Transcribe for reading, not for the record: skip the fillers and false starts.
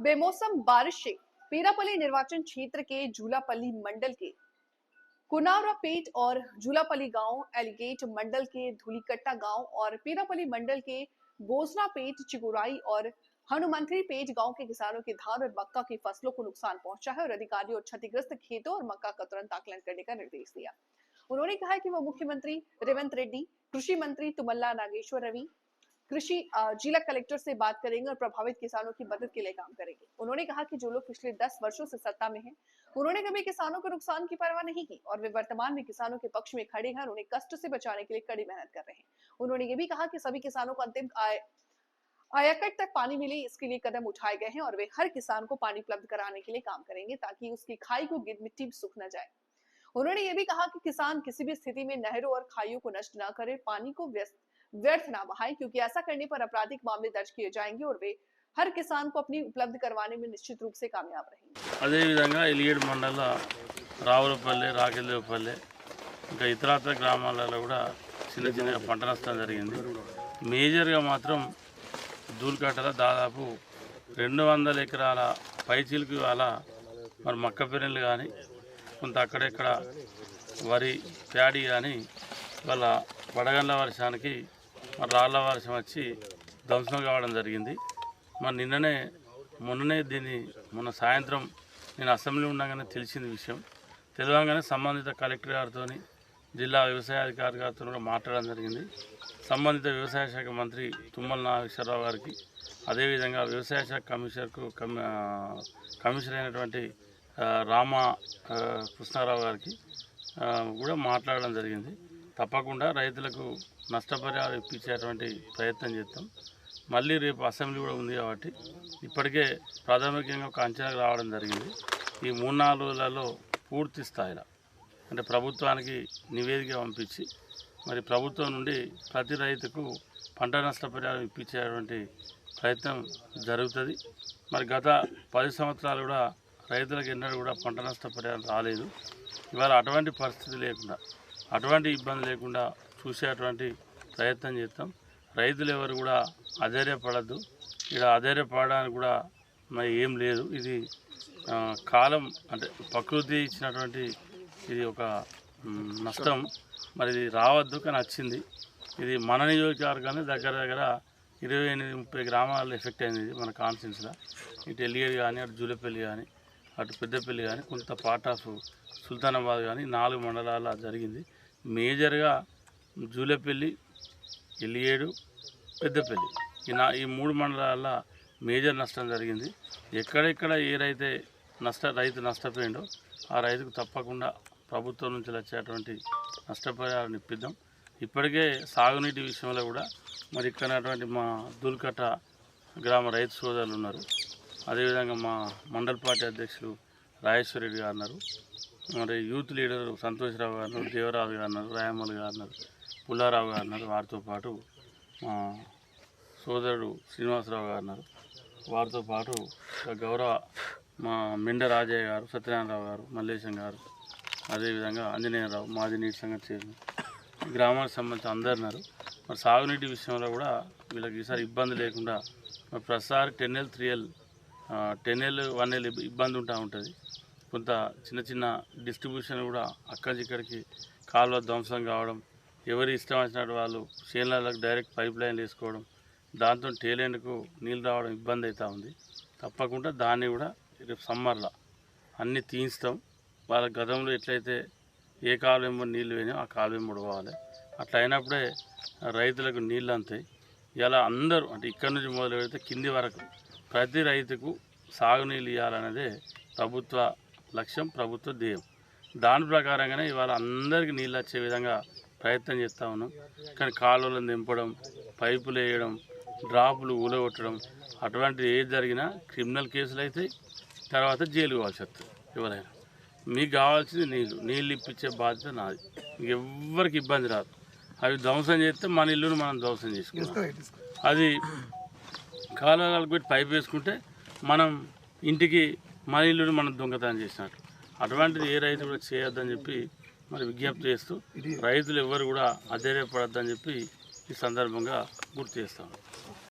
बेमौसम बारिश से पीरापल्ली निर्वाचन क्षेत्र के झूलापल्ली मंडल के कुनारापेट और झूलापल्ली गांव, एलिगेट मंडल के धूलीकट्टा गांव और पीरापल्ली मंडल के बोसनापेट, चिगुराई और हनुमंथरी पेट गांव के किसानों की धान और मक्का की फसलों को नुकसान पहुंचा है और अधिकारियों और क्षतिग्रस्त खेतों और मक्का का तुरंत आकलन करने का निर्देश दिया। उन्होंने कहा कि वो मुख्यमंत्री रेवंत रेड्डी, कृषि मंत्री तुमल्ला नागेश्वर रवि, कृषि जिला कलेक्टर से बात करेंगे और प्रभावित किसानों की मदद के लिए काम करेंगे। उन्होंने कहा कि जो लोग पिछले 10 वर्षों से सत्ता में हैं, उन्होंने कभी किसानों के नुकसान की परवाह नहीं की और वे वर्तमान में किसानों के पक्ष में खड़े हैं और उन्हें कष्ट से बचाने के लिए कड़ी मेहनत कर रहे हैं। उन्होंने ये भी कहा कि सभी किसानों को अंतिम आयाकट तक पानी मिले, इसके लिए कदम उठाए गए हैं और वे हर किसान को पानी उपलब्ध कराने के लिए काम करेंगे ताकि उसकी खाई को मिट्टी सूख न जाए। उन्होंने ये भी कहा कि किसान किसी भी स्थिति में नहरों और खाइयों को नष्ट न करे, पानी को व्यर्थ ना बहाएं, क्योंकि ऐसा करने पर आपराधिक मामले दर्ज किए जाएंगे और वे हर किसान को अपनी उपलब्ध करवाने में निश्चित रूप से कामयाब रहेंगे। అదే విధంగా ఎలిగేడ్ మండల రావులపల్లి, రాకెదేవపల్లి ఇంకా ఇతరత్ర గ్రామాలలో కూడా చిన్న చిన్నగా పంట నష్టం జరిగింది. మేజర్గా మాత్రం ధూళికట్టల దాదాపు 200 ఎకరాల పైచీలకు ఇవాళ మరి మక్క పెరళ్ళు కానీ కొంత అక్కడెక్కడ వరి ప్యాడీ కానీ వాళ్ళ వడగండ్ల వర్షానికి మరి రాళ్ళ వర్షం వచ్చి ధ్వంసం కావడం జరిగింది. మరి మొన్ననే మొన్న సాయంత్రం నేను అసెంబ్లీ ఉండగానే తెలిసింది విషయం. తెలియగానే సంబంధిత కలెక్టర్ గారితో, జిల్లా వ్యవసాయ అధికారి గారితో కూడా మాట్లాడడం జరిగింది. సంబంధిత వ్యవసాయ శాఖ మంత్రి తుమ్మల నాగేశ్వరరావు గారికి, అదేవిధంగా వ్యవసాయ శాఖ కమిషనర్ అయినటువంటి కృష్ణారావు గారికి కూడా మాట్లాడడం జరిగింది. తప్పకుండా రైతులకు నష్టపరిహారం ఇప్పించేటువంటి ప్రయత్నం చేస్తాం. మళ్ళీ రేపు అసెంబ్లీ కూడా ఉంది కాబట్టి ఇప్పటికే ప్రాథమికంగా ఒక అంచనాకు రావడం జరిగింది. ఈ 3-4 రోజులలో పూర్తి స్థాయిలో అంటే ప్రభుత్వానికి నివేదిక పంపించి మరి ప్రభుత్వం నుండి ప్రతి రైతుకు పంట నష్టపరిహారం ఇప్పించేటువంటి ప్రయత్నం జరుగుతుంది. మరి గత 10 సంవత్సరాలు కూడా రైతులకు ఎన్నడూ కూడా పంట నష్టపరిహారం రాలేదు. ఇవాళ అటువంటి పరిస్థితి లేకుండా, అటువంటి ఇబ్బంది లేకుండా చూసేటువంటి ప్రయత్నం చేస్తాం. రైతులు ఎవరు కూడా అధైర్యపడద్దు. ఇక్కడ అధైర్యపడడానికి కూడా మరి ఏం లేదు. ఇది కాలం అంటే ప్రకృతి ఇచ్చినటువంటి ఇది ఒక నష్టం. మరి ఇది రావద్దు కానీ వచ్చింది. ఇది మన నియోజకవర్గాన్ని దగ్గర 28-30 గ్రామాల్లో ఎఫెక్ట్ అయింది. మన కాన్స్టిట్యూన్సీలో ఇటు ఎలిగేడ్ కానీ, అటు జూలపల్లి కానీ, అటు పెద్దపల్లి కానీ, కొంత పార్ట్ ఆఫ్ సుల్తానాబాద్ కానీ 4 మండలాల్లో జరిగింది. మేజర్గా జూలపల్లి, ఎలిగేడు, పెద్దపల్లి ఈ 3 మండలాల్లో మేజర్ నష్టం జరిగింది. ఎక్కడెక్కడ ఏ రైతు నష్టపోయిండో ఆ రైతుకు తప్పకుండా ప్రభుత్వం నుంచి వచ్చేటువంటి నష్టపరిహారం ఇప్పిద్దాం. ఇప్పటికే సాగునీటి విషయంలో కూడా మరి ఇక్కడ మా ధూళికట్ట గ్రామ రైతు సోదరులు ఉన్నారు. అదేవిధంగా మా మండల పార్టీ అధ్యక్షులు రాజేశ్వర రెడ్డి గారు ఉన్నారు. మరి యూత్ లీడర్ సంతోష్రావు గారు ఉన్నారు, దేవరాజు గారు ఉన్నారు, రాయమల్ గారు ఉన్నారు, పుల్లారావు గారు ఉన్నారు. వారితో పాటు మా సోదరుడు శ్రీనివాసరావు గారు ఉన్నారు. వారితో పాటు గౌరవ మా మెండ రాజయ్య గారు, సత్యనారాయణరావు గారు, మల్లేశం గారు, అదేవిధంగా ఆంజనేయరావు, మాజీ నీటి సంఘం చైర్మన్, గ్రామానికి సంబంధించి అందరు ఉన్నారు. మరి సాగునీటి విషయంలో కూడా వీళ్ళకి ఈసారి ఇబ్బంది లేకుండా మరి ప్రతిసారి 10L 3L 10L 1L ఇబ్బంది ఉంటుంది. కొంత చిన్న డిస్ట్రిబ్యూషన్ కూడా ఇక్కడికి కాలువ ధ్వంసం కావడం, ఎవరి ఇష్టం వచ్చినట్టు వాళ్ళు చేనులకు డైరెక్ట్ పైప్ లైన్లు వేసుకోవడం, దాంతో టేలెండ్కు నీళ్ళు రావడం ఇబ్బంది అవుతూ ఉంది. తప్పకుండా దాన్ని కూడా రేపు సమ్మర్లో అన్నీ తీయిస్తాం. వాళ్ళ గతంలో ఎట్లయితే ఏ కాలువ నీళ్ళు వేయో ఆ కాలువ పోవాలి. అట్లా అయినప్పుడే రైతులకు నీళ్ళు అందుతాయి. ఇలా అందరూ అంటే ఇక్కడి నుంచి మొదలు పెడితే కింది వరకు ప్రతి రైతుకు సాగునీళ్ళు ఇవ్వాలనేదే ప్రభుత్వ లక్ష్యం, ప్రభుత్వ ధ్యేయం. దాని ప్రకారంగానే ఇవాళ అందరికీ నీళ్ళు వచ్చే విధంగా ప్రయత్నం చేస్తూ ఉన్నాం. కానీ కాలువలను దింపడం, పైపులు వేయడం, డ్రాపులు ఊలగొట్టడం అటువంటిది ఏది జరిగినా క్రిమినల్ కేసులు అయితే తర్వాత జైలు కావాల్సి వస్తుంది. ఎవరైనా మీకు కావాల్సింది నీళ్ళు ఇప్పించే బాధ్యత నాది. ఎవ్వరికి ఇబ్బంది రాదు. అవి ధ్వంసం చేస్తే మన ఇల్లును మనం ధ్వంసం చేసుకుంటాం. అది కాలువలకు పెట్టి పైపు వేసుకుంటే మనం ఇంటికి మన ఇల్లును మనం దొంగతనం చేసినట్టు. అటువంటిది ఏ రైతు కూడా చేయొద్దని చెప్పి మరి విజ్ఞప్తి చేస్తూ రైతులు ఎవరు కూడా అధైర్యపడొద్దని చెప్పి ఈ సందర్భంగా గుర్తు చేస్తాం.